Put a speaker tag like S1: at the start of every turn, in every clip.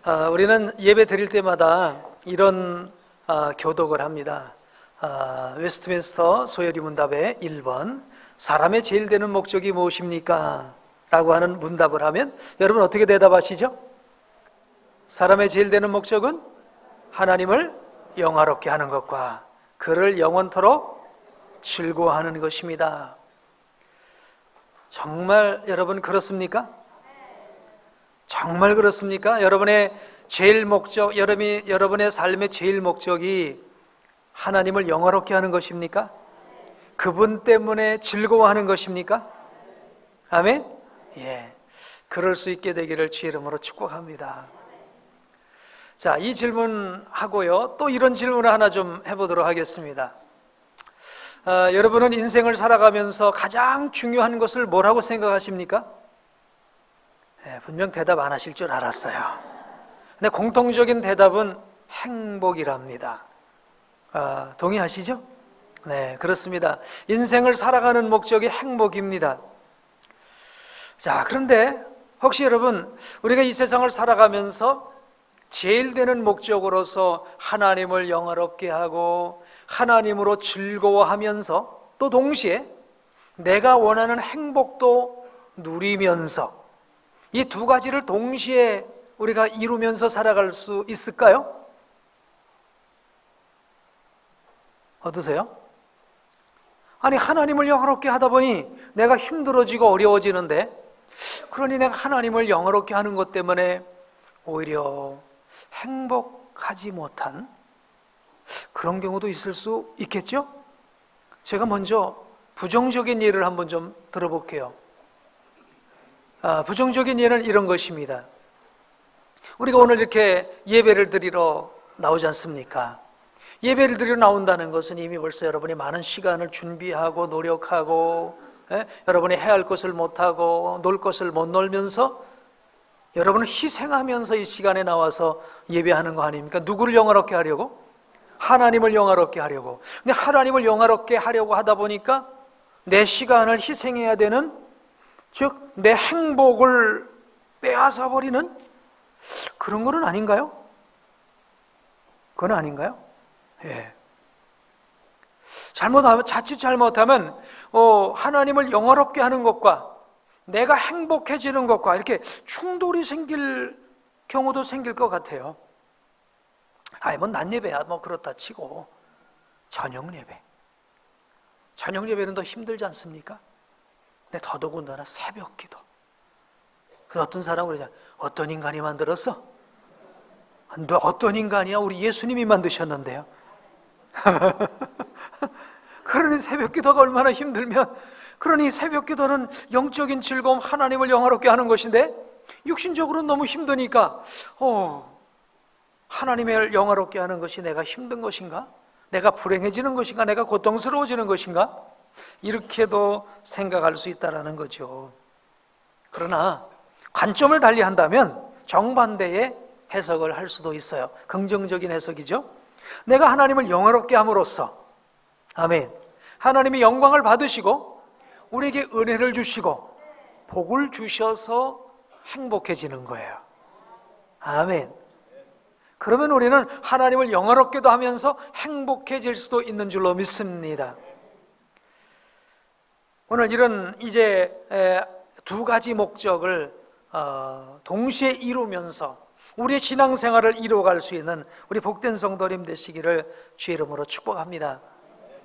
S1: 우리는 예배 드릴 때마다 이런 교독을 합니다. 웨스트민스터 소요리 문답의 1번, 사람의 제일 되는 목적이 무엇입니까? 라고 하는 문답을 하면 여러분 어떻게 대답하시죠? 사람의 제일 되는 목적은 하나님을 영화롭게 하는 것과 그를 영원토록 즐거워하는 것입니다. 정말 여러분 그렇습니까? 정말 그렇습니까? 여러분의 제일 목적, 여러분의 삶의 제일 목적이 하나님을 영화롭게 하는 것입니까? 그분 때문에 즐거워하는 것입니까? 아멘? 예. 그럴 수 있게 되기를 주의 이름으로 축복합니다. 자, 이 질문하고요, 또 이런 질문을 하나 좀 해보도록 하겠습니다. 여러분은 인생을 살아가면서 가장 중요한 것을 뭐라고 생각하십니까? 분명 대답 안 하실 줄 알았어요. 근데 공통적인 대답은 행복이랍니다. 동의하시죠? 네, 그렇습니다. 인생을 살아가는 목적이 행복입니다. 자, 그런데 혹시 여러분, 우리가 이 세상을 살아가면서 제일 되는 목적으로서 하나님을 영화롭게 하고 하나님으로 즐거워하면서 또 동시에 내가 원하는 행복도 누리면서 이 두 가지를 동시에 우리가 이루면서 살아갈 수 있을까요? 어떠세요? 아니, 하나님을 영화롭게 하다 보니 내가 힘들어지고 어려워지는데, 그러니 내가 하나님을 영화롭게 하는 것 때문에 오히려 행복하지 못한 그런 경우도 있을 수 있겠죠? 제가 먼저 부정적인 예를 한번 좀 들어볼게요. 부정적인 예는 이런 것입니다. 우리가 오늘 이렇게 예배를 드리러 나오지 않습니까? 예배를 드리러 나온다는 것은 이미 벌써 여러분이 많은 시간을 준비하고 노력하고, 여러분이 해야 할 것을 못하고 놀 것을 못 놀면서 여러분을 희생하면서 이 시간에 나와서 예배하는 거 아닙니까? 누구를 영화롭게 하려고? 하나님을 영화롭게 하려고. 근데 하나님을 영화롭게 하려고 하다 보니까 내 시간을 희생해야 되는, 즉 내 행복을 빼앗아 버리는 그런 거는 아닌가요? 그건 아닌가요? 예. 자칫 잘못하면 하나님을 영화롭게 하는 것과 내가 행복해지는 것과 이렇게 충돌이 생길 경우도 생길 것 같아요. 낮 예배야 그렇다 치고 저녁 예배는 더 힘들지 않습니까? 근데 더더군다나 새벽 기도. 그래서 어떤 사람은 그러잖아요. 어떤 인간이 만들었어? 어떤 인간이야? 우리 예수님이 만드셨는데요. 그러니 새벽 기도가 얼마나 힘들면, 그러니 새벽 기도는 영적인 즐거움, 하나님을 영화롭게 하는 것인데 육신적으로는 너무 힘드니까 하나님을 영화롭게 하는 것이 내가 힘든 것인가? 내가 불행해지는 것인가? 내가 고통스러워지는 것인가? 이렇게도 생각할 수 있다는 거죠. 그러나 관점을 달리한다면 정반대의 해석을 할 수도 있어요. 긍정적인 해석이죠. 내가 하나님을 영화롭게 함으로써, 아멘, 하나님이 영광을 받으시고 우리에게 은혜를 주시고 복을 주셔서 행복해지는 거예요. 아멘. 그러면 우리는 하나님을 영화롭게도 하면서 행복해질 수도 있는 줄로 믿습니다. 오늘 이런 이제 두 가지 목적을 동시에 이루면서 우리의 신앙생활을 이루어갈 수 있는 우리 복된 성도님 되시기를 주의 이름으로 축복합니다.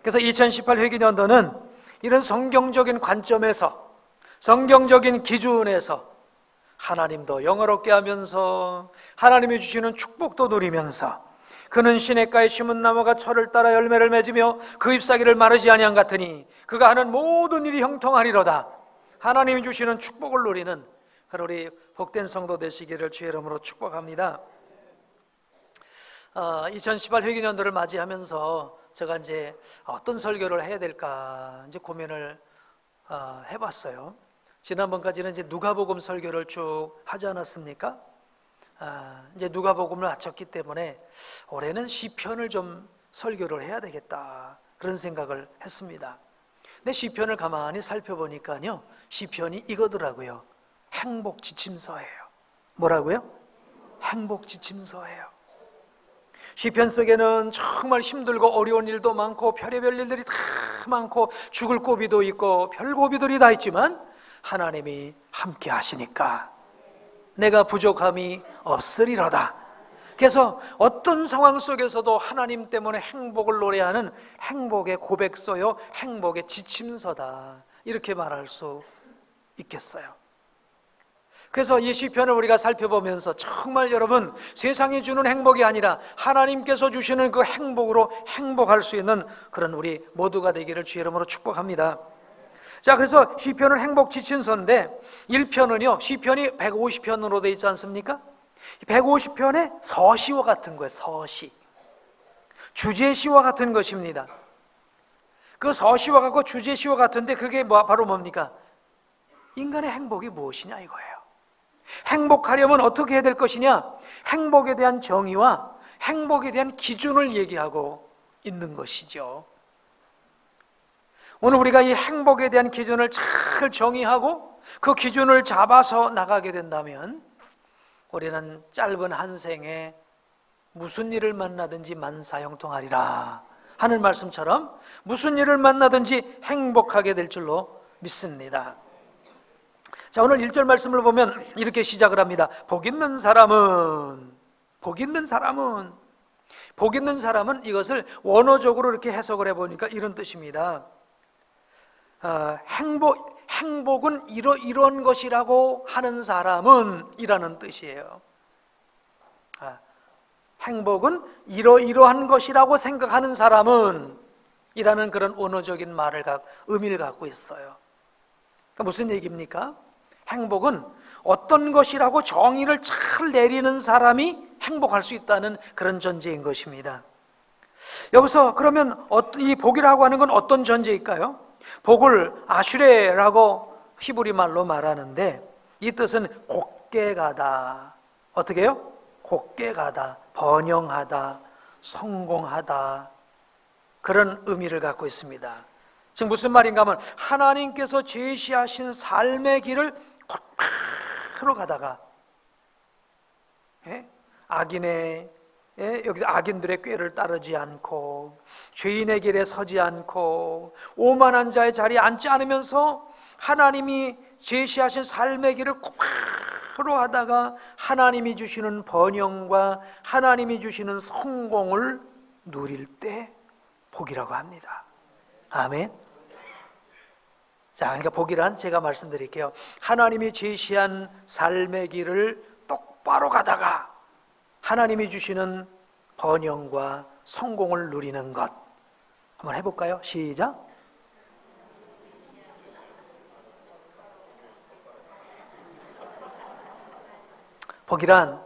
S1: 그래서 2018 회기년도는 이런 성경적인 관점에서, 성경적인 기준에서 하나님도 영화롭게 하면서 하나님이 주시는 축복도 누리면서, 그는 시냇가에 심은 나무가 철을 따라 열매를 맺으며 그 잎사귀를 마르지 아니한 같으니 그가 하는 모든 일이 형통하리로다. 하나님이 주시는 축복을 누리는 그런 우리 복된 성도 되시기를 주의 이름으로 축복합니다. 2018 회기년도를 맞이하면서 제가 이제 어떤 설교를 해야 될까 이제 고민을 해봤어요. 지난번까지는 이제 누가복음 설교를 쭉 하지 않았습니까? 이제 누가복음을 마쳤기 때문에 올해는 시편을 좀 설교를 해야 되겠다, 그런 생각을 했습니다. 근데 시편을 가만히 살펴보니까요, 시편이 이거더라고요. 행복 지침서예요. 뭐라고요? 행복 지침서예요. 시편 속에는 정말 힘들고 어려운 일도 많고 별의별 일들이 다 많고 죽을 고비도 있고 별 고비들이 다 있지만 하나님이 함께 하시니까 내가 부족함이 없으리로다. 그래서 어떤 상황 속에서도 하나님 때문에 행복을 노래하는 행복의 고백서요, 행복의 지침서다, 이렇게 말할 수 있겠어요. 그래서 이 시편을 우리가 살펴보면서 정말 여러분, 세상이 주는 행복이 아니라 하나님께서 주시는 그 행복으로 행복할 수 있는 그런 우리 모두가 되기를 주의 이름으로 축복합니다. 자, 그래서 시편은 행복 지침서인데 1편은요, 시편이 150편으로 되어 있지 않습니까? 150편의 서시와 같은 거예요. 서시, 주제시와 같은 것입니다. 그 서시와 같고 주제시와 같은데 그게 바로 뭡니까? 인간의 행복이 무엇이냐 이거예요. 행복하려면 어떻게 해야 될 것이냐? 행복에 대한 정의와 행복에 대한 기준을 얘기하고 있는 것이죠. 오늘 우리가 이 행복에 대한 기준을 잘 정의하고 그 기준을 잡아서 나가게 된다면 우리는 짧은 한 생에 무슨 일을 만나든지 만사형통하리라 하는 말씀처럼 무슨 일을 만나든지 행복하게 될 줄로 믿습니다. 자, 오늘 1절 말씀을 보면 이렇게 시작을 합니다. 복 있는 사람은 이것을 원어적으로 이렇게 해석을 해보니까 이런 뜻입니다. 행복은 이런 것이라고 하는 사람은 이라는 뜻이에요. 행복은 이러한 것이라고 생각하는 사람은 이라는 그런 언어적인 의미를 갖고 있어요. 그러니까 무슨 얘기입니까? 행복은 어떤 것이라고 정의를 잘 내리는 사람이 행복할 수 있다는 그런 전제인 것입니다. 여기서 그러면 이 복이라고 하는 건 어떤 전제일까요? 복을 아슈레라고 히브리 말로 말하는데 이 뜻은 곱게 가다. 어떻게 해요? 곱게 가다, 번영하다, 성공하다, 그런 의미를 갖고 있습니다. 즉 무슨 말인가 하면 하나님께서 제시하신 삶의 길을 곧바로 가다가 여기서 악인들의 꾀를 따르지 않고 죄인의 길에 서지 않고 오만한 자의 자리에 앉지 않으면서 하나님이 제시하신 삶의 길을 곧바로 하다가 하나님이 주시는 번영과 하나님이 주시는 성공을 누릴 때 복이라고 합니다. 아멘. 자, 그러니까 복이란 제가 말씀드릴게요. 하나님이 제시한 삶의 길을 똑바로 가다가 하나님이 주시는 번영과 성공을 누리는 것. 한번 해볼까요? 시작. 복이란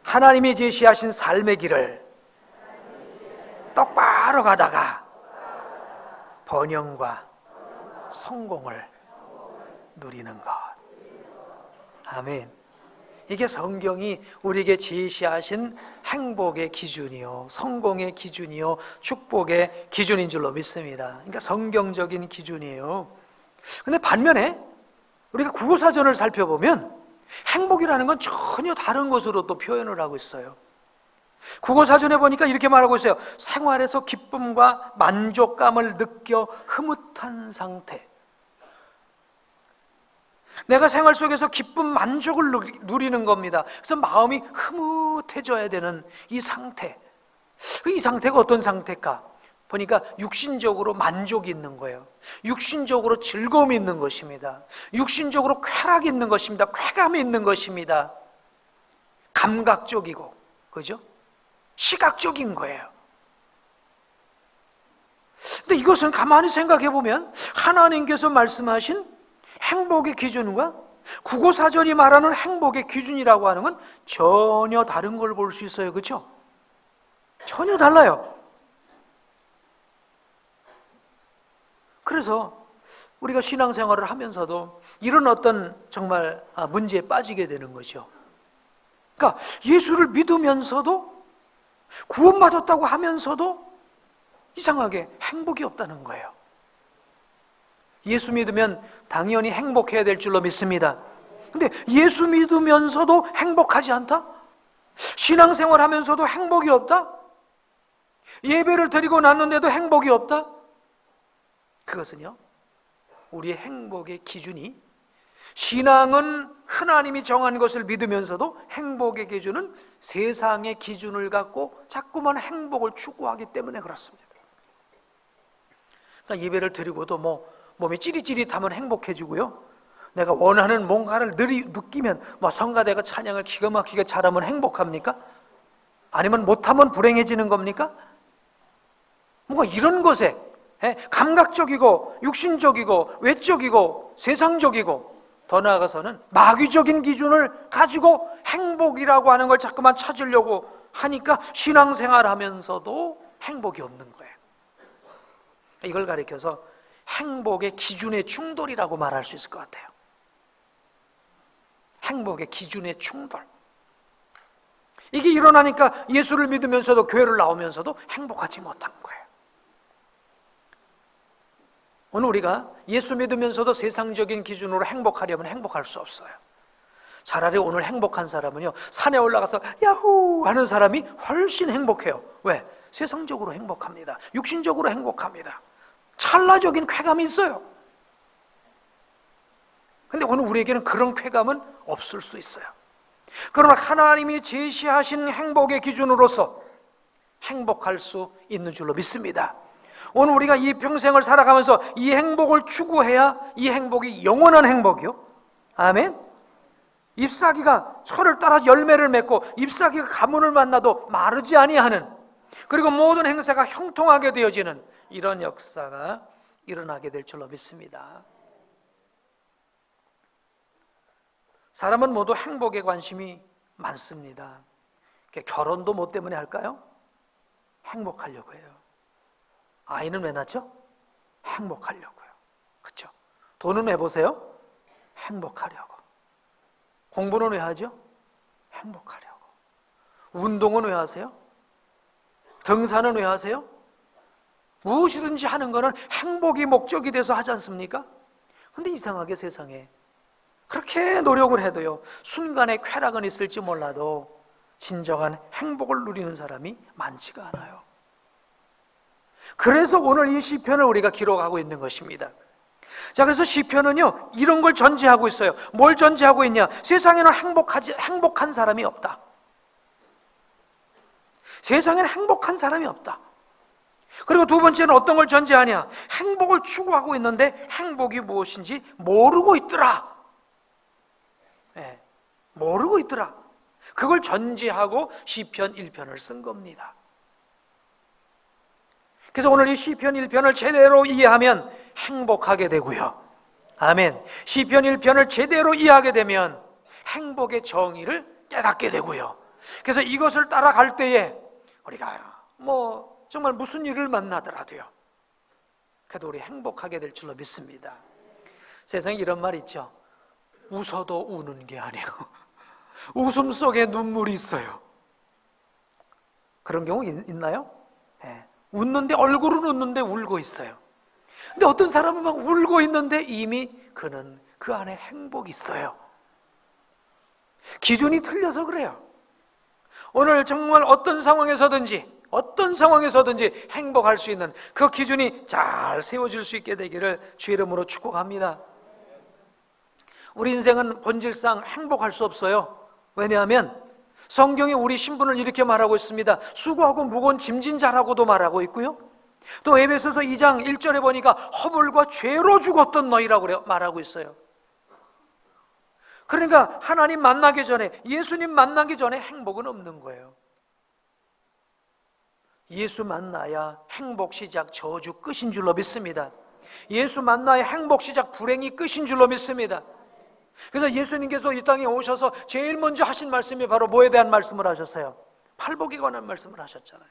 S1: 하나님이 제시하신 삶의 길을 똑바로 가다가 번영과 성공을 누리는 것. 아멘. 이게 성경이 우리에게 제시하신 행복의 기준이요, 성공의 기준이요, 축복의 기준인 줄로 믿습니다. 그러니까 성경적인 기준이에요. 근데 반면에 우리가 국어사전을 살펴보면 행복이라는 건 전혀 다른 것으로 또 표현을 하고 있어요. 국어사전에 보니까 이렇게 말하고 있어요. 생활에서 기쁨과 만족감을 느껴 흐뭇한 상태. 내가 생활 속에서 기쁨, 만족을 누리는 겁니다. 그래서 마음이 흐뭇해져야 되는 이 상태. 이 상태가 어떤 상태일까? 보니까 육신적으로 만족이 있는 거예요. 육신적으로 즐거움이 있는 것입니다. 육신적으로 쾌락이 있는 것입니다. 쾌감이 있는 것입니다. 감각적이고, 그죠? 시각적인 거예요. 근데 이것은 가만히 생각해 보면 하나님께서 말씀하신 행복의 기준과 국어사전이 말하는 행복의 기준이라고 하는 건 전혀 다른 걸 볼 수 있어요. 그렇죠? 전혀 달라요. 그래서 우리가 신앙생활을 하면서도 이런 어떤 정말 문제에 빠지게 되는 거죠. 그러니까 예수를 믿으면서도 구원받았다고 하면서도 이상하게 행복이 없다는 거예요. 예수 믿으면 당연히 행복해야 될 줄로 믿습니다. 근데 예수 믿으면서도 행복하지 않다? 신앙생활 하면서도 행복이 없다? 예배를 드리고 났는데도 행복이 없다? 그것은요, 우리의 행복의 기준이, 신앙은 하나님이 정한 것을 믿으면서도 행복의 기준은 세상의 기준을 갖고 자꾸만 행복을 추구하기 때문에 그렇습니다. 그러니까 예배를 드리고도 몸이 찌릿찌릿하면 행복해지고요, 내가 원하는 뭔가를 느끼면 성가대가 찬양을 기가 막히게 잘하면 행복합니까? 아니면 못하면 불행해지는 겁니까? 뭔가 이런 것에 감각적이고 육신적이고 외적이고 세상적이고 더 나아가서는 마귀적인 기준을 가지고 행복이라고 하는 걸 자꾸만 찾으려고 하니까 신앙생활하면서도 행복이 없는 거예요. 이걸 가리켜서 행복의 기준의 충돌이라고 말할 수 있을 것 같아요. 행복의 기준의 충돌. 이게 일어나니까 예수를 믿으면서도 교회를 나오면서도 행복하지 못한 거예요. 오늘 우리가 예수 믿으면서도 세상적인 기준으로 행복하려면 행복할 수 없어요. 차라리 오늘 행복한 사람은요, 산에 올라가서 야호 하는 사람이 훨씬 행복해요. 왜? 세상적으로 행복합니다. 육신적으로 행복합니다. 찰나적인 쾌감이 있어요. 근데 오늘 우리에게는 그런 쾌감은 없을 수 있어요. 그러나 하나님이 제시하신 행복의 기준으로서 행복할 수 있는 줄로 믿습니다. 오늘 우리가 이 평생을 살아가면서 이 행복을 추구해야 이 행복이 영원한 행복이요. 아멘. 잎사귀가 철을 따라 열매를 맺고 잎사귀가 가문을 만나도 마르지 아니하는, 그리고 모든 행사가 형통하게 되어지는 이런 역사가 일어나게 될 줄로 믿습니다. 사람은 모두 행복에 관심이 많습니다. 결혼도 뭐 때문에 할까요? 행복하려고 해요. 아이는 왜 낳죠? 행복하려고요. 그렇죠? 돈은 왜 보세요? 행복하려고. 공부는 왜 하죠? 행복하려고. 운동은 왜 하세요? 등산은 왜 하세요? 무엇이든지 하는 거는 행복이 목적이 돼서 하지 않습니까? 근데 이상하게 세상에 그렇게 노력을 해도요, 순간의 쾌락은 있을지 몰라도 진정한 행복을 누리는 사람이 많지가 않아요. 그래서 오늘 이 시편을 우리가 기록하고 있는 것입니다. 자, 그래서 시편은요, 이런 걸 전제하고 있어요. 뭘 전제하고 있냐? 세상에는 행복한 사람이 없다. 세상에는 행복한 사람이 없다. 그리고 두 번째는 어떤 걸 전제하냐? 행복을 추구하고 있는데 행복이 무엇인지 모르고 있더라. 네, 모르고 있더라. 그걸 전제하고 시편 1편을 쓴 겁니다. 그래서 오늘 이 시편 1편을 제대로 이해하면 행복하게 되고요. 아멘. 시편 1편을 제대로 이해하게 되면 행복의 정의를 깨닫게 되고요. 그래서 이것을 따라갈 때에 우리가 정말 무슨 일을 만나더라도요, 그래도 우리 행복하게 될 줄로 믿습니다. 세상에 이런 말 있죠. 웃어도 우는 게 아니고 웃음 속에 눈물이 있어요. 그런 경우 있나요? 네. 웃는데, 얼굴은 웃는데 울고 있어요. 근데 어떤 사람은 막 울고 있는데 이미 그는 그 안에 행복이 있어요. 기준이 틀려서 그래요. 오늘 정말 어떤 상황에서든지 행복할 수 있는 그 기준이 잘 세워질 수 있게 되기를 주의 이름으로 축복합니다. 우리 인생은 본질상 행복할 수 없어요. 왜냐하면 성경이 우리 신분을 이렇게 말하고 있습니다. 수고하고 무거운 짐진 자라고도 말하고 있고요, 또 에베소서 2장 1절에 보니까 허물과 죄로 죽었던 너희라고 말하고 있어요. 그러니까 하나님 만나기 전에, 예수님 만나기 전에 행복은 없는 거예요. 예수 만나야 행복 시작 저주 끝인 줄로 믿습니다. 예수 만나야 행복 시작 불행이 끝인 줄로 믿습니다. 그래서 예수님께서 이 땅에 오셔서 제일 먼저 하신 말씀이 바로 뭐에 대한 말씀을 하셨어요? 팔복에 관한 말씀을 하셨잖아요.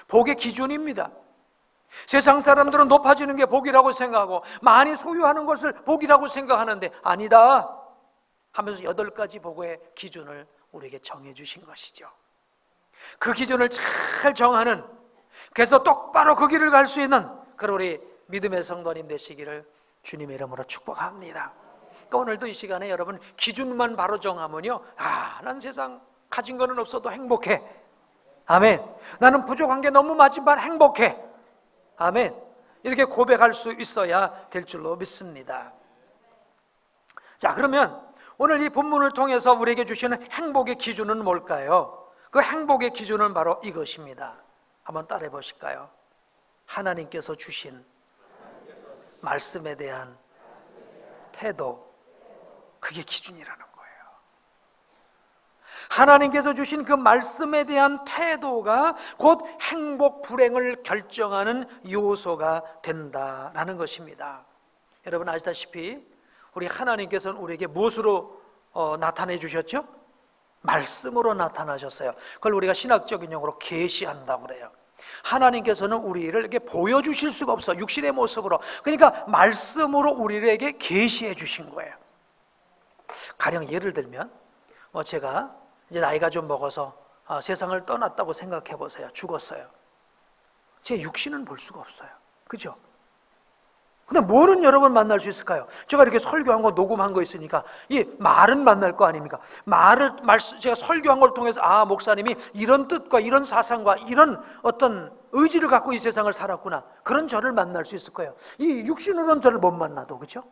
S1: 복의 기준입니다. 세상 사람들은 높아지는 게 복이라고 생각하고 많이 소유하는 것을 복이라고 생각하는데 아니다 하면서 8가지 복의 기준을 우리에게 정해 주신 것이죠. 그 기준을 잘 정하는, 그래서 똑바로 그 길을 갈 수 있는 그런 우리 믿음의 성도님 되시기를 주님의 이름으로 축복합니다. 그러니까 오늘도 이 시간에 여러분 기준만 바로 정하면요, 난 세상 가진 거는 없어도 행복해. 아멘. 나는 부족한 게 너무 많지만 행복해. 아멘. 이렇게 고백할 수 있어야 될 줄로 믿습니다. 자, 그러면 오늘 이 본문을 통해서 우리에게 주시는 행복의 기준은 뭘까요? 그 행복의 기준은 바로 이것입니다. 한번 따라해 보실까요? 하나님께서 주신 말씀에 대한 태도, 그게 기준이라는 거예요. 하나님께서 주신 그 말씀에 대한 태도가 곧 행복, 불행을 결정하는 요소가 된다라는 것입니다. 여러분 아시다시피 우리 하나님께서는 우리에게 무엇으로 나타내 주셨죠? 말씀으로 나타나셨어요. 그걸 우리가 신학적인 용어로 계시한다고 그래요. 하나님께서는 우리를 이렇게 보여주실 수가 없어, 육신의 모습으로. 그러니까 말씀으로 우리에게 계시해 주신 거예요. 가령 예를 들면 제가 이제 나이가 좀 먹어서 세상을 떠났다고 생각해 보세요. 죽었어요. 제 육신은 볼 수가 없어요. 그죠? 근데 뭐는 여러분 만날 수 있을까요? 제가 이렇게 설교한 거 녹음한 거 있으니까 이 말은 만날 거 아닙니까? 제가 설교한 걸 통해서 목사님이 이런 뜻과 이런 사상과 이런 어떤 의지를 갖고 이 세상을 살았구나, 그런 저를 만날 수 있을 거예요. 이 육신으로는 저를 못 만나도. 그렇죠?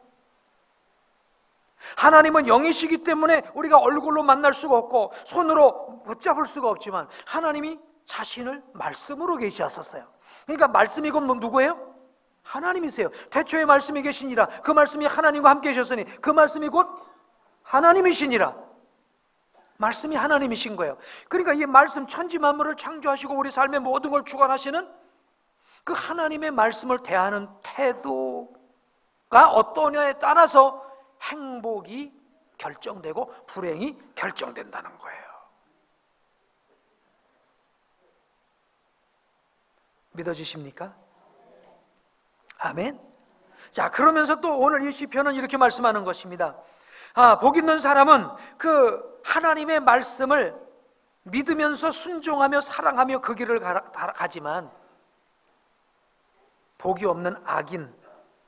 S1: 하나님은 영이시기 때문에 우리가 얼굴로 만날 수가 없고 손으로 붙잡을 수가 없지만 하나님이 자신을 말씀으로 계시하셨어요. 그러니까 말씀이 곧 누구예요? 하나님이세요. 태초에 말씀이 계시니라. 그 말씀이 하나님과 함께 계셨으니 그 말씀이 곧 하나님이시니라. 말씀이 하나님이신 거예요. 그러니까 이 말씀, 천지 만물을 창조하시고 우리 삶의 모든 걸 주관하시는 그 하나님의 말씀을 대하는 태도가 어떠냐에 따라서 행복이 결정되고 불행이 결정된다는 거예요. 믿어지십니까? 아멘. 자, 그러면서 또 오늘 이 시편은 이렇게 말씀하는 것입니다. 복 있는 사람은 그 하나님의 말씀을 믿으면서 순종하며 사랑하며 그 길을 가지만 복이 없는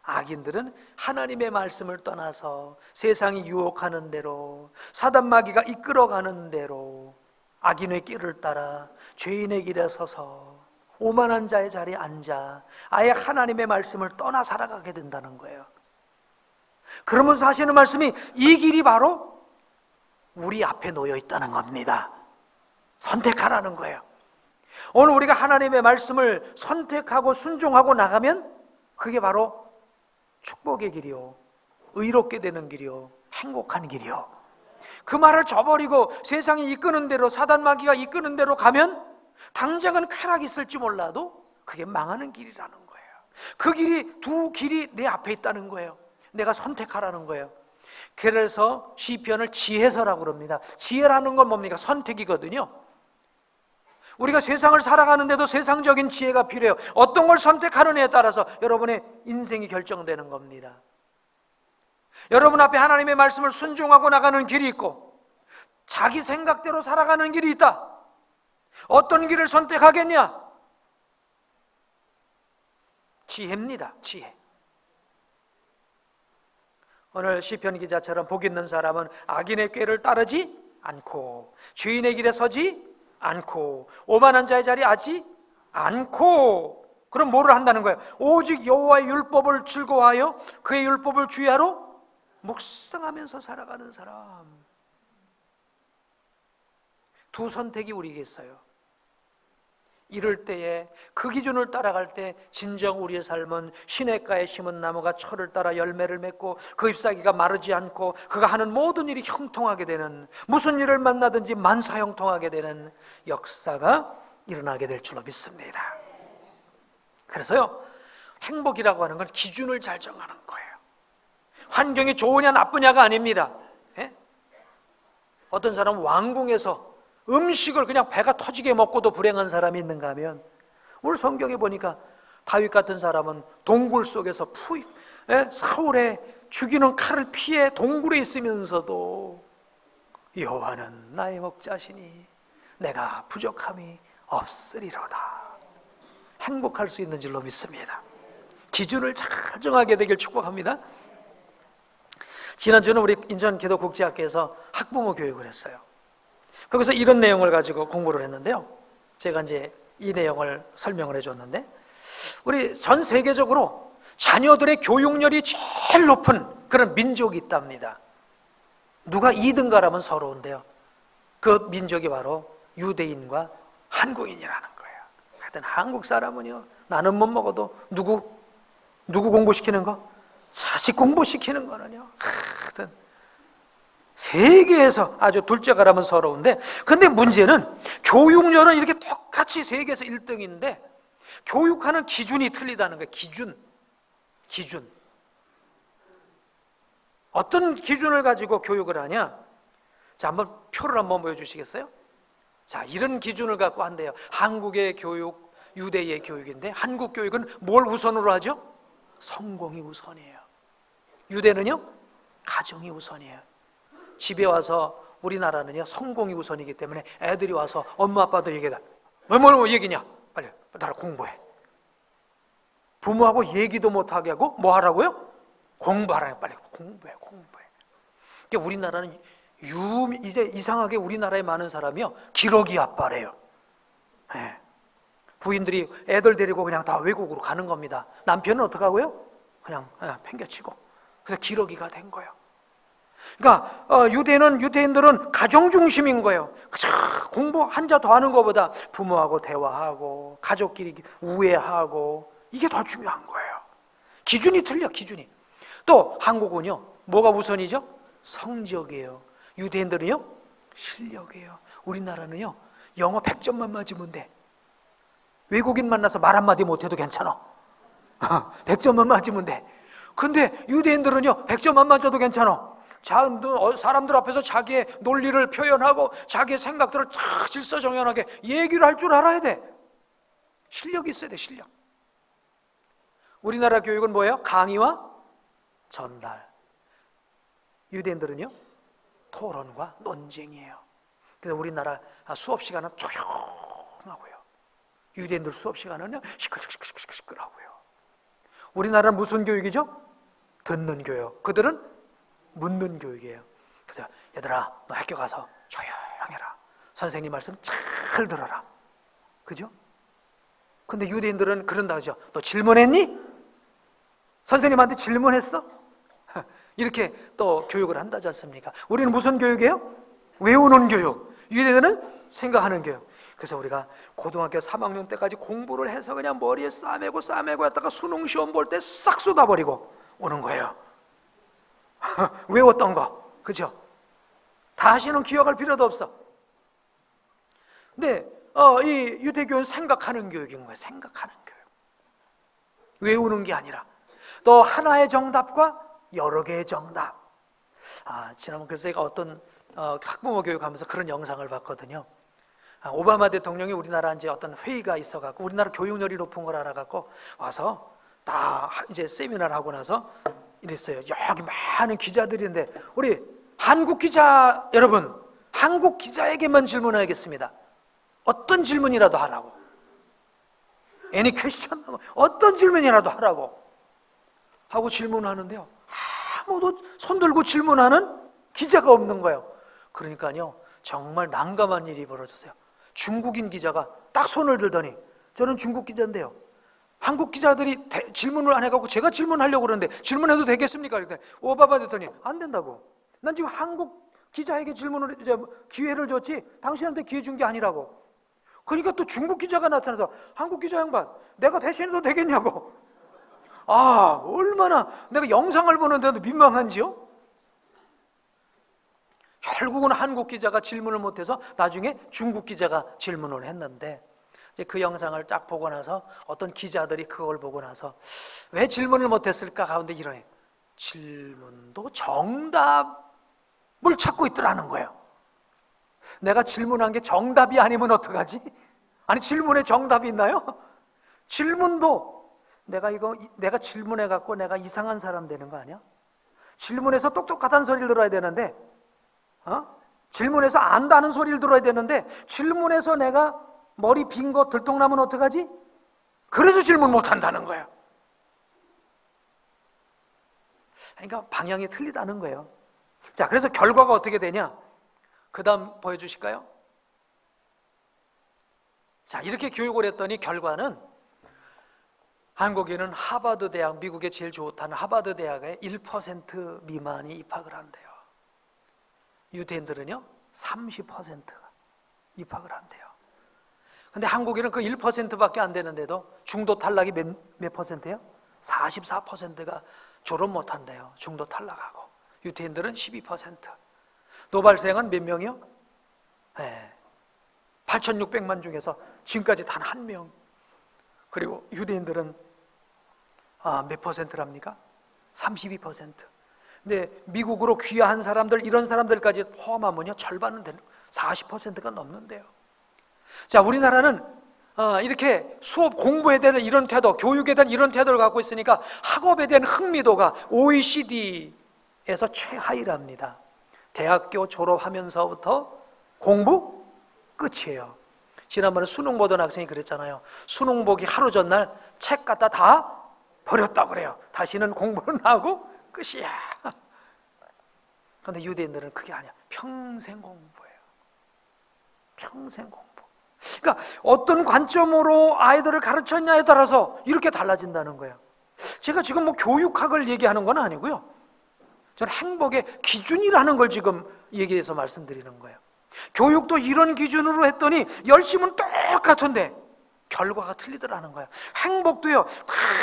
S1: 악인들은 하나님의 말씀을 떠나서 세상이 유혹하는 대로, 사단마귀가 이끌어가는 대로 악인의 길을 따라 죄인의 길에 서서 오만한 자의 자리에 앉아 아예 하나님의 말씀을 떠나 살아가게 된다는 거예요. 그러면서 하시는 말씀이 이 길이 바로 우리 앞에 놓여 있다는 겁니다. 선택하라는 거예요. 오늘 우리가 하나님의 말씀을 선택하고 순종하고 나가면 그게 바로 축복의 길이요, 의롭게 되는 길이요, 행복한 길이요. 그 말을 저버리고 세상이 이끄는 대로, 사단마귀가 이끄는 대로 가면 당장은 쾌락이 있을지 몰라도 그게 망하는 길이라는 거예요. 그 길이, 두 길이 내 앞에 있다는 거예요. 내가 선택하라는 거예요. 그래서 시편을 지혜서라고 그럽니다. 지혜라는 건 뭡니까? 선택이거든요. 우리가 세상을 살아가는데도 세상적인 지혜가 필요해요. 어떤 걸 선택하느냐에 따라서 여러분의 인생이 결정되는 겁니다. 여러분 앞에 하나님의 말씀을 순종하고 나가는 길이 있고 자기 생각대로 살아가는 길이 있다. 어떤 길을 선택하겠냐? 지혜입니다. 지혜. 오늘 시편 기자처럼 복 있는 사람은 악인의 꾀를 따르지 않고 죄인의 길에 서지 않고 오만한 자의 자리에 앉지 않고. 그럼 뭐를 한다는 거예요? 오직 여호와의 율법을 즐거워하여 그의 율법을 주의하러 묵상하면서 살아가는 사람. 두 선택이 우리에게 있어요. 이럴 때에 그 기준을 따라갈 때 진정 우리의 삶은 시냇가에 심은 나무가 철을 따라 열매를 맺고 그 잎사귀가 마르지 않고 그가 하는 모든 일이 형통하게 되는, 무슨 일을 만나든지 만사형통하게 되는 역사가 일어나게 될 줄로 믿습니다. 그래서요, 행복이라고 하는 건 기준을 잘 정하는 거예요. 환경이 좋으냐 나쁘냐가 아닙니다. 어떤 사람은 왕궁에서 음식을 그냥 배가 터지게 먹고도 불행한 사람이 있는가 하면, 오늘 성경에 보니까 다윗 같은 사람은 동굴 속에서 사울의 죽이는 칼을 피해 동굴에 있으면서도 여호와는 나의 목자시니 내가 부족함이 없으리로다. 행복할 수 있는 줄로 믿습니다. 기준을 잘 정하게 되길 축복합니다. 지난주는 우리 인천기도국제학교에서 학부모 교육을 했어요. 거기서 이런 내용을 가지고 공부를 했는데요. 제가 이제 이 내용을 설명을 해줬는데, 우리 전 세계적으로 자녀들의 교육열이 제일 높은 그런 민족이 있답니다. 누가 2등가라면 서러운데요. 그 민족이 바로 유대인과 한국인이라는 거예요. 하여튼 한국 사람은요, 나는 못 먹어도 누구 공부시키는 거? 자식 공부시키는 거는요, 하여튼 세계에서 아주 둘째가라면 서러운데, 근데 문제는 교육열은 이렇게 똑같이 세계에서 1등인데 교육하는 기준이 틀리다는 거예요. 기준. 어떤 기준을 가지고 교육을 하냐? 자, 한번 표를 한번 보여주시겠어요? 자, 이런 기준을 갖고 한대요. 한국의 교육, 유대의 교육인데, 한국 교육은 뭘 우선으로 하죠? 성공이 우선이에요. 유대는요, 가정이 우선이에요. 집에 와서 우리나라는요, 성공이 우선이기 때문에 애들이 와서 엄마 아빠도 얘기다. 뭐 얘기냐? 빨리 나를 공부해. 부모하고 얘기도 못하게 하고 뭐 하라고요? 공부하라고. 빨리 공부해. 그러니까 우리나라는 이제 이상하게 우리나라에 많은 사람이요, 기러기 아빠래요. 네. 부인들이 애들 데리고 그냥 다 외국으로 가는 겁니다. 남편은 어떻게 하고요? 그냥 팽개치고. 그래서 기러기가 된 거예요. 그러니까 유대인들은 가정 중심인 거예요. 공부 한자 더 하는 것보다 부모하고 대화하고 가족끼리 우애하고, 이게 더 중요한 거예요. 기준이 틀려, 기준이. 또 한국은요, 뭐가 우선이죠? 성적이에요. 유대인들은요, 실력이에요. 우리나라는요, 영어 100점만 맞으면 돼. 외국인 만나서 말 한마디 못해도 괜찮아. 100점만 맞으면 돼. 근데 유대인들은요, 100점만 맞아도 괜찮아. 사람들 앞에서 자기의 논리를 표현하고 자기의 생각들을 쫙 질서정연하게 얘기를 할 줄 알아야 돼. 실력이 있어야 돼, 실력. 우리나라 교육은 뭐예요? 강의와 전달. 유대인들은요, 토론과 논쟁이에요. 그래서 우리나라 수업 시간은 조용하고요, 유대인들 수업 시간은요, 시끌시끌하고요. 우리나라는 무슨 교육이죠? 듣는 교육. 그들은 묻는 교육이에요. 그래서 얘들아, 너 학교 가서 조용해라. 선생님 말씀 잘 들어라. 그죠? 근데 유대인들은 그런다 그죠? 너 질문했니? 선생님한테 질문했어? 이렇게 또 교육을 한다지 않습니까? 우리는 무슨 교육이에요? 외우는 교육. 유대인들은 생각하는 교육. 그래서 우리가 고등학교 3학년 때까지 공부를 해서 그냥 머리에 싸매고 했다가 수능 시험 볼 때 싹 쏟아버리고 오는 거예요. 외웠던 거, 그죠? 다시는 기억할 필요도 없어. 근데 이 유대교는 생각하는 교육인 거예요. 생각하는 교육. 외우는 게 아니라 또 하나의 정답과 여러 개의 정답. 지난번 그래서 제가 어떤 학부모 교육하면서 그런 영상을 봤거든요. 오바마 대통령이 우리나라 이제 어떤 회의가 있어갖고 우리나라 교육열이 높은 걸 알아갖고 와서 다 이제 세미나를 하고 나서 이랬어요. 여기 많은 기자들인데 우리 한국 기자 여러분, 한국 기자에게만 질문하겠습니다. 어떤 질문이라도 하라고. Any question? 어떤 질문이라도 하라고 하고 질문하는데요, 아무도 손 들고 질문하는 기자가 없는 거예요. 그러니까요, 정말 난감한 일이 벌어졌어요. 중국인 기자가 딱 손을 들더니, 저는 중국 기자인데요, 한국 기자들이 질문을 안 해갖고 제가 질문하려고 그러는데 질문해도 되겠습니까? 그랬더니 오바마 대통령이 안 된다고. 난 지금 한국 기자에게 질문을 기회를 줬지 당신한테 기회 준 게 아니라고. 그러니까 또 중국 기자가 나타나서 한국 기자 양반, 내가 대신해도 되겠냐고. 얼마나 내가 영상을 보는데도 민망한지요? 결국은 한국 기자가 질문을 못해서 나중에 중국 기자가 질문을 했는데, 이제 그 영상을 딱 보고 나서 어떤 기자들이 그걸 보고 나서 왜 질문을 못했을까 가운데 이런 질문도 정답을 찾고 있더라는 거예요. 내가 질문한 게 정답이 아니면 어떡하지? 아니, 질문에 정답이 있나요? 질문도 내가 질문해갖고 내가 이상한 사람 되는 거 아니야? 질문해서 똑똑하다는 소리를 들어야 되는데, 질문해서 안다는 소리를 들어야 되는데, 질문해서 내가 머리 빈 거 들통나면 어떡하지? 그래서 질문 못 한다는 거예요. 그러니까 방향이 틀리다는 거예요. 자, 그래서 결과가 어떻게 되냐? 그 다음 보여주실까요? 자, 이렇게 교육을 했더니 결과는 한국에는 하버드 대학, 미국의 제일 좋다는 하버드 대학에 1% 미만이 입학을 한대요. 유대인들은요 30%가 입학을 한대요. 근데 한국에는 그 1%밖에 안 되는데도 중도 탈락이 몇 퍼센트예요? 44%가 졸업 못 한대요. 중도 탈락하고. 유대인들은 12%. 노발생은 몇 명이요? 네. 8,600만 중에서 지금까지 단 한 명. 그리고 유대인들은 몇 퍼센트랍니까? 32%. 근데 미국으로 귀화한 사람들, 이런 사람들까지 포함하면요 절반은 되는 40%가 넘는데요. 자, 우리나라는 이렇게 수업 공부에 대한 이런 태도, 교육에 대한 이런 태도를 갖고 있으니까 학업에 대한 흥미도가 OECD에서 최하위랍니다. 대학교 졸업하면서부터 공부 끝이에요. 지난번에 수능 보던 학생이 그랬잖아요. 수능 보기 하루 전날 책 갖다 다 버렸다고 그래요. 다시는 공부는 하고 끝이야. 그런데 유대인들은 그게 아니야. 평생 공부예요. 평생 공부. 그러니까 어떤 관점으로 아이들을 가르쳤냐에 따라서 이렇게 달라진다는 거예요. 제가 지금 뭐 교육학을 얘기하는 건 아니고요. 저는 행복의 기준이라는 걸 지금 얘기해서 말씀드리는 거예요. 교육도 이런 기준으로 했더니 열심은 똑같은데 결과가 틀리더라는 거예요. 행복도요,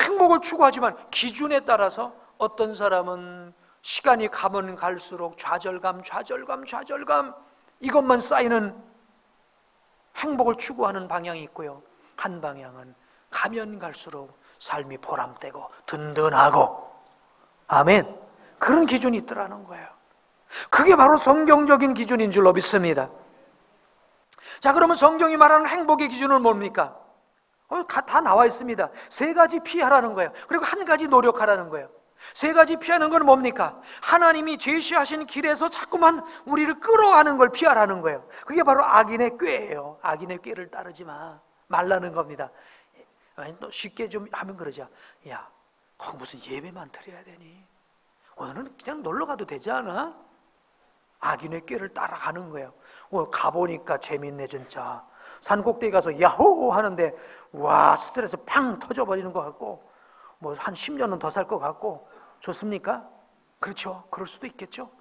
S1: 행복을 추구하지만 기준에 따라서 어떤 사람은 시간이 가면 갈수록 좌절감 이것만 쌓이는 행복을 추구하는 방향이 있고요, 한 방향은 가면 갈수록 삶이 보람되고 든든하고, 아멘, 그런 기준이 있더라는 거예요. 그게 바로 성경적인 기준인 줄로 믿습니다. 자, 그러면 성경이 말하는 행복의 기준은 뭡니까? 다 나와 있습니다. 3가지 피하라는 거예요. 그리고 1가지 노력하라는 거예요. 3가지 피하는 건 뭡니까? 하나님이 제시하신 길에서 자꾸만 우리를 끌어가는 걸 피하라는 거예요. 그게 바로 악인의 꾀예요. 악인의 꾀를 따르지 말라는 겁니다. 또 쉽게 좀 하면 그러죠. 야, 거기 무슨 예배만 드려야 되니? 오늘은 그냥 놀러 가도 되지 않아? 악인의 꾀를 따라가는 거예요. 가보니까 재밌네 진짜. 산꼭대기 가서 야호 하는데 와, 스트레스 팡 터져버리는 것 같고, 뭐 한 10년은 더 살 것 같고, 좋습니까? 그렇죠. 그럴 수도 있겠죠.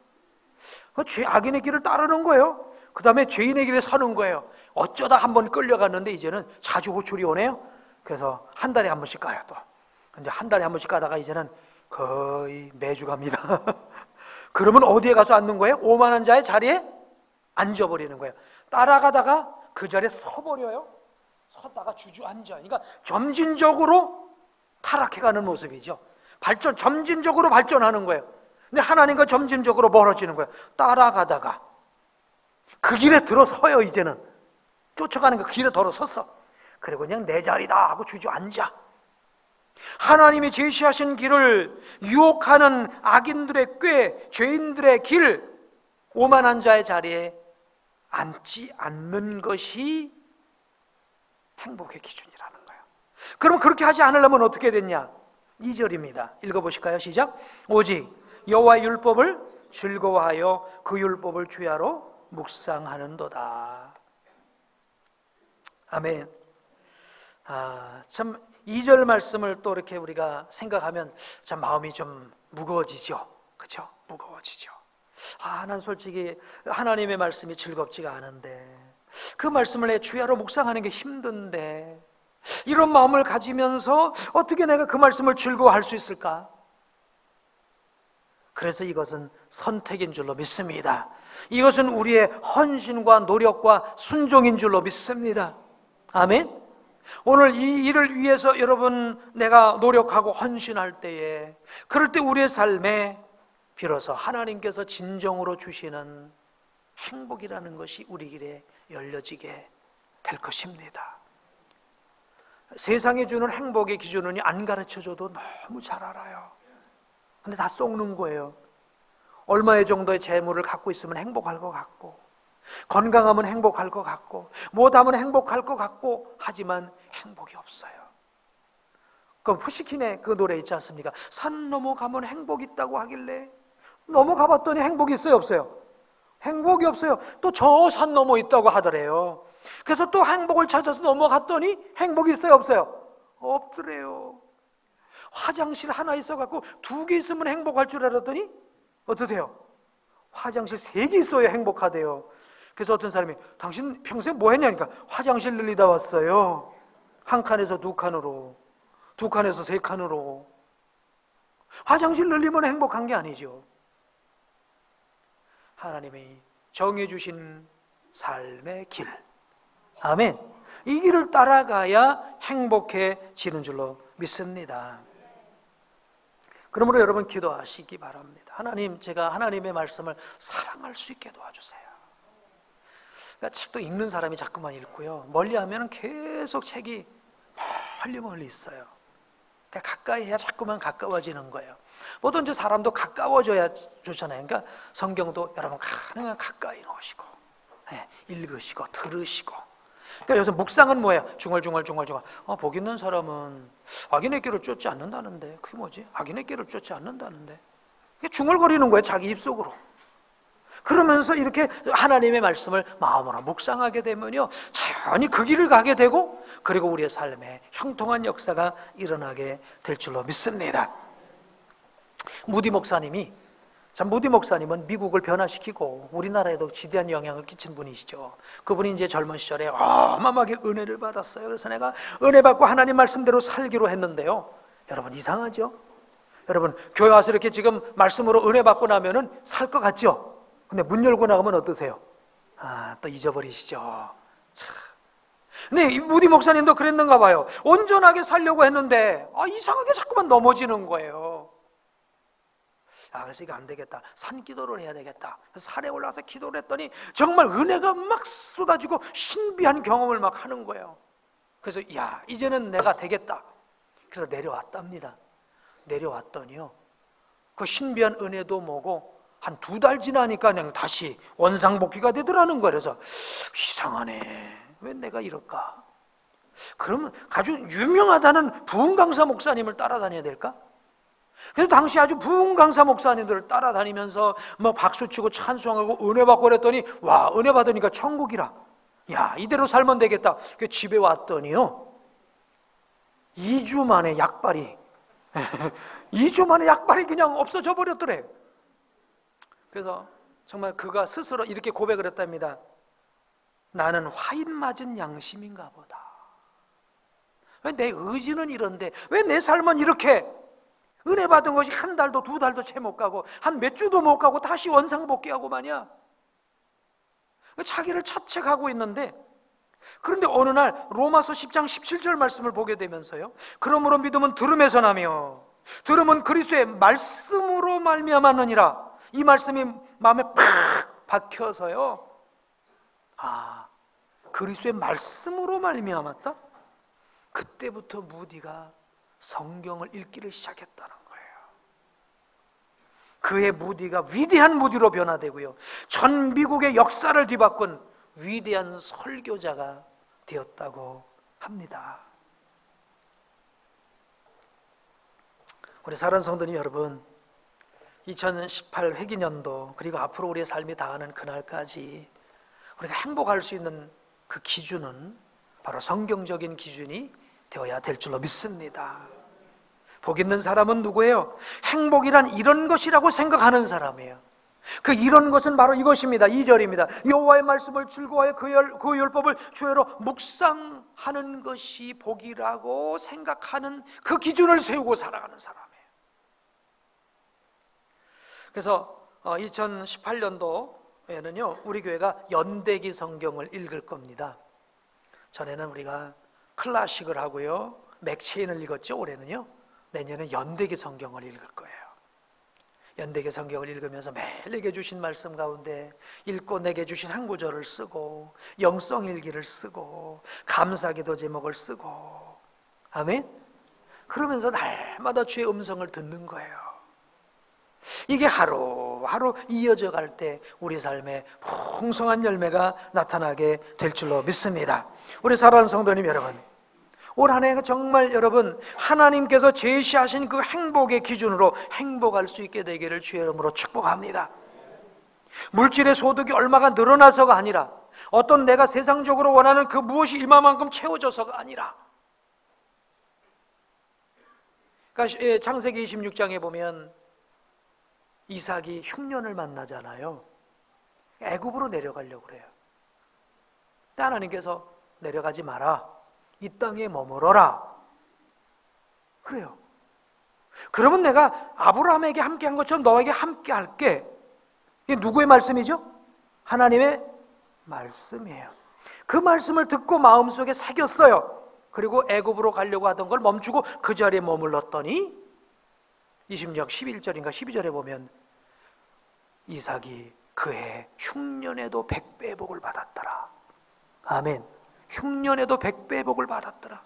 S1: 악인의 길을 따르는 거예요. 그 다음에 죄인의 길에 서는 거예요. 어쩌다 한번 끌려갔는데 이제는 자주 호출이 오네요. 그래서 한 달에 한 번씩 가요. 또 이제 한 달에 한 번씩 가다가 이제는 거의 매주 갑니다. 그러면 어디에 가서 앉는 거예요? 오만한 자의 자리에 앉아버리는 거예요. 따라가다가 그 자리에 서버려요. 섰다가 주저앉아. 그러니까 점진적으로 타락해가는 모습이죠. 점진적으로 발전하는 거예요. 근데 하나님과 점진적으로 멀어지는 거예요. 따라가다가 그 길에 들어서요. 이제는 쫓아가는 그 길에 들어섰어. 그리고 그냥 내 자리다 하고 주저앉아. 하나님이 제시하신 길을 유혹하는 악인들의 꾀, 죄인들의 길, 오만한 자의 자리에 앉지 않는 것이 행복의 기준이라는 거예요. 그럼 그렇게 하지 않으려면 어떻게 됐냐? 2절입니다. 읽어보실까요? 시작. 오직 여호와의 율법을 즐거워하여 그 율법을 주야로 묵상하는도다. 아멘. 참 2절 말씀을 또 이렇게 우리가 생각하면 참 마음이 좀 무거워지죠. 그렇죠? 무거워지죠. 난 솔직히 하나님의 말씀이 즐겁지가 않은데, 그 말씀을 내 주야로 묵상하는 게 힘든데, 이런 마음을 가지면서 어떻게 내가 그 말씀을 즐거워할 수 있을까? 그래서 이것은 선택인 줄로 믿습니다. 이것은 우리의 헌신과 노력과 순종인 줄로 믿습니다. 아멘. 오늘 이 일을 위해서 여러분 내가 노력하고 헌신할 때에, 그럴 때 우리의 삶에 비로소 하나님께서 진정으로 주시는 행복이라는 것이 우리 길에 열려지게 될 것입니다. 세상이 주는 행복의 기준은 안 가르쳐줘도 너무 잘 알아요. 근데 다 속는 거예요. 얼마의 정도의 재물을 갖고 있으면 행복할 것 같고, 건강하면 행복할 것 같고, 못하면 행복할 것 같고, 하지만 행복이 없어요. 그럼 푸시킨의 그 노래 있지 않습니까? 산 넘어가면 행복 있다고 하길래 넘어가 봤더니 행복이 있어요, 없어요? 행복이 없어요. 또 저 산 넘어 있다고 하더래요. 그래서 또 행복을 찾아서 넘어갔더니 행복이 있어요, 없어요? 없더래요. 화장실 하나 있어갖고 2개 있으면 행복할 줄 알았더니 어떠세요? 화장실 3개 있어야 행복하대요. 그래서 어떤 사람이 당신 평소에 뭐 했냐니까 화장실 늘리다 왔어요. 1칸에서 2칸으로, 2칸에서 3칸으로. 화장실 늘리면 행복한 게 아니죠. 하나님이 정해주신 삶의 길, 아멘, 이 길을 따라가야 행복해지는 줄로 믿습니다. 그러므로 여러분 기도하시기 바랍니다. 하나님, 제가 하나님의 말씀을 사랑할 수 있게 도와주세요. 그러니까 책도 읽는 사람이 자꾸만 읽고요, 멀리 하면 계속 책이 멀리 있어요. 그러니까 가까이 해야 자꾸만 가까워지는 거예요. 뭐든지 사람도 가까워져야 좋잖아요. 그러니까 성경도 여러분 가능한 가까이 놓으시고, 읽으시고 들으시고. 그러니까 여기서 묵상은 뭐예요? 중얼중얼. 복 있는 사람은 악인의 길을 쫓지 않는다는데, 그게 뭐지? 악인의 길을 쫓지 않는다는데, 중얼거리는 거예요, 자기 입속으로. 그러면서 이렇게 하나님의 말씀을 마음으로 묵상하게 되면요, 자연히 그 길을 가게 되고, 그리고 우리의 삶에 형통한 역사가 일어나게 될 줄로 믿습니다. 무디 목사님은 미국을 변화시키고 우리나라에도 지대한 영향을 끼친 분이시죠. 그분이 이제 젊은 시절에 어마어마하게 은혜를 받았어요. 그래서 내가 은혜 받고 하나님 말씀대로 살기로 했는데요, 여러분 이상하죠? 여러분 교회 와서 이렇게 지금 말씀으로 은혜 받고 나면은 살 것 같죠? 근데 문 열고 나가면 어떠세요? 또 잊어버리시죠. 참. 근데 이 무디 목사님도 그랬는가 봐요. 온전하게 살려고 했는데 이상하게 자꾸만 넘어지는 거예요. 그래서 이거 안 되겠다, 산기도를 해야 되겠다. 그래서 산에 올라가서 기도를 했더니 정말 은혜가 막 쏟아지고 신비한 경험을 막 하는 거예요. 그래서 이제는 내가 되겠다. 그래서 내려왔답니다. 내려왔더니요, 그 신비한 은혜도 뭐고 한 2달 지나니까 그냥 다시 원상복귀가 되더라는 거예요. 그래서 이상하네, 왜 내가 이럴까? 그러면 아주 유명하다는 부흥 강사 목사님을 따라다녀야 될까? 그래서 당시 아주 부흥 강사 목사님들을 따라다니면서 뭐 박수치고 찬송하고 은혜 받고 그랬더니 은혜 받으니까 천국이라, 이대로 살면 되겠다. 그 집에 왔더니요, 2주 만에 약발이 2주 만에 약발이 그냥 없어져 버렸더래. 그래서 정말 그가 스스로 이렇게 고백을 했답니다. 나는 화인 맞은 양심인가 보다. 왜 내 의지는 이런데 왜 내 삶은 이렇게 은혜 받은 것이 1달도 2달도 채 못 가고 한 몇 주도 못 가고 다시 원상복귀하고 마냐. 자기를 자책하고 있는데, 그런데 어느 날 로마서 10장 17절 말씀을 보게 되면서요, 그러므로 믿음은 들음에서 나며 들음은 그리스도의 말씀으로 말미암았느니라. 이 말씀이 마음에 팍 박혀서요, 그리스도의 말씀으로 말미암았다? 그때부터 무디가 성경을 읽기를 시작했다는 거예요. 그의 무디가 위대한 무디로 변화되고요, 전 미국의 역사를 뒤바꾼 위대한 설교자가 되었다고 합니다. 우리 사랑하는 성도님 여러분, 2018 회기년도 그리고 앞으로 우리의 삶이 다가는 그날까지 우리가 행복할 수 있는 그 기준은 바로 성경적인 기준이 되어야 될 줄로 믿습니다. 복 있는 사람은 누구예요? 행복이란 이런 것이라고 생각하는 사람이에요. 그 이런 것은 바로 이것입니다. 2절입니다. 여호와의 말씀을 즐거워하여 그 율법을 주야로 묵상하는 것이 복이라고 생각하는 그 기준을 세우고 살아가는 사람이에요. 그래서 2018년도에는요 우리 교회가 연대기 성경을 읽을 겁니다. 전에는 우리가 클래식을 하고요 맥체인을 읽었죠. 올해는요, 내년에 연대기 성경을 읽을 거예요. 연대기 성경을 읽으면서 매일 내게 주신 말씀 가운데 읽고 내게 주신 한 구절을 쓰고 영성일기를 쓰고 감사기도 제목을 쓰고, 아멘? 그러면서 날마다 주의 음성을 듣는 거예요. 이게 하루하루 이어져 갈 때 우리 삶에 풍성한 열매가 나타나게 될 줄로 믿습니다. 우리 사랑하는 성도님 여러분, 올 한 해가 정말 여러분 하나님께서 제시하신 그 행복의 기준으로 행복할 수 있게 되기를 주의 이름으로 축복합니다. 물질의 소득이 얼마가 늘어나서가 아니라 어떤 내가 세상적으로 원하는 그 무엇이 일만큼 채워져서가 아니라, 그러니까 창세기 26장에 보면 이삭이 흉년을 만나잖아요. 애굽으로 내려가려고 그래요. 근데 하나님께서 내려가지 마라, 이 땅에 머물어라 그래요. 그러면 내가 아브라함에게 함께 한 것처럼 너에게 함께 할게. 이게 누구의 말씀이죠? 하나님의 말씀이에요. 그 말씀을 듣고 마음속에 새겼어요. 그리고 애굽으로 가려고 하던 걸 멈추고 그 자리에 머물렀더니 20장 11절인가 12절에 보면 이삭이 그해 흉년에도 100배의 복을 받았더라. 아멘. 흉년에도 100배의 복을 받았더라.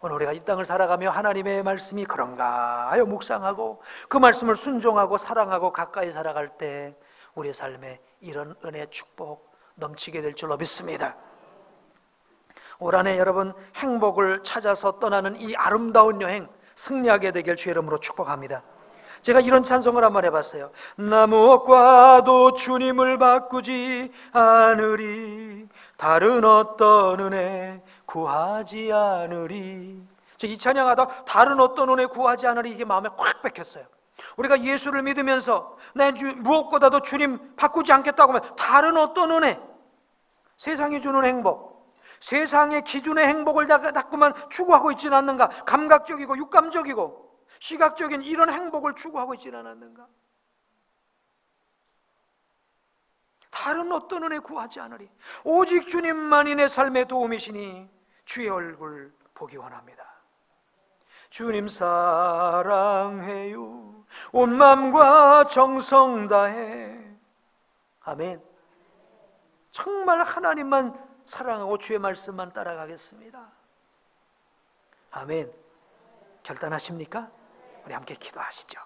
S1: 오늘 우리가 이 땅을 살아가며 하나님의 말씀이 그런가 하여 묵상하고 그 말씀을 순종하고 사랑하고 가까이 살아갈 때 우리의 삶에 이런 은혜 축복 넘치게 될 줄로 믿습니다. 올 한해 여러분 행복을 찾아서 떠나는 이 아름다운 여행 승리하게 되길 주의 이름으로 축복합니다. 제가 이런 찬송을 한번 해봤어요. 나 무엇과도 주님을 바꾸지 않으리, 다른 어떤 은혜 구하지 않으리. 이 찬양하다 다른 어떤 은혜 구하지 않으리, 이게 마음에 콱 박혔어요. 우리가 예수를 믿으면서 내 무엇보다도 주님 바꾸지 않겠다고 하면 다른 어떤 은혜, 세상이 주는 행복, 세상의 기준의 행복을 자꾸만 추구하고 있지는 않는가? 감각적이고 육감적이고 시각적인 이런 행복을 추구하고 있지는 않았는가? 다른 어떤 은혜 구하지 않으리, 오직 주님만이 내 삶의 도움이시니 주의 얼굴 보기 원합니다. 주님 사랑해요, 온 마음과 정성 다해. 아멘. 정말 하나님만 사랑하고 주의 말씀만 따라가겠습니다. 아멘. 결단하십니까? 우리 함께 기도하시죠.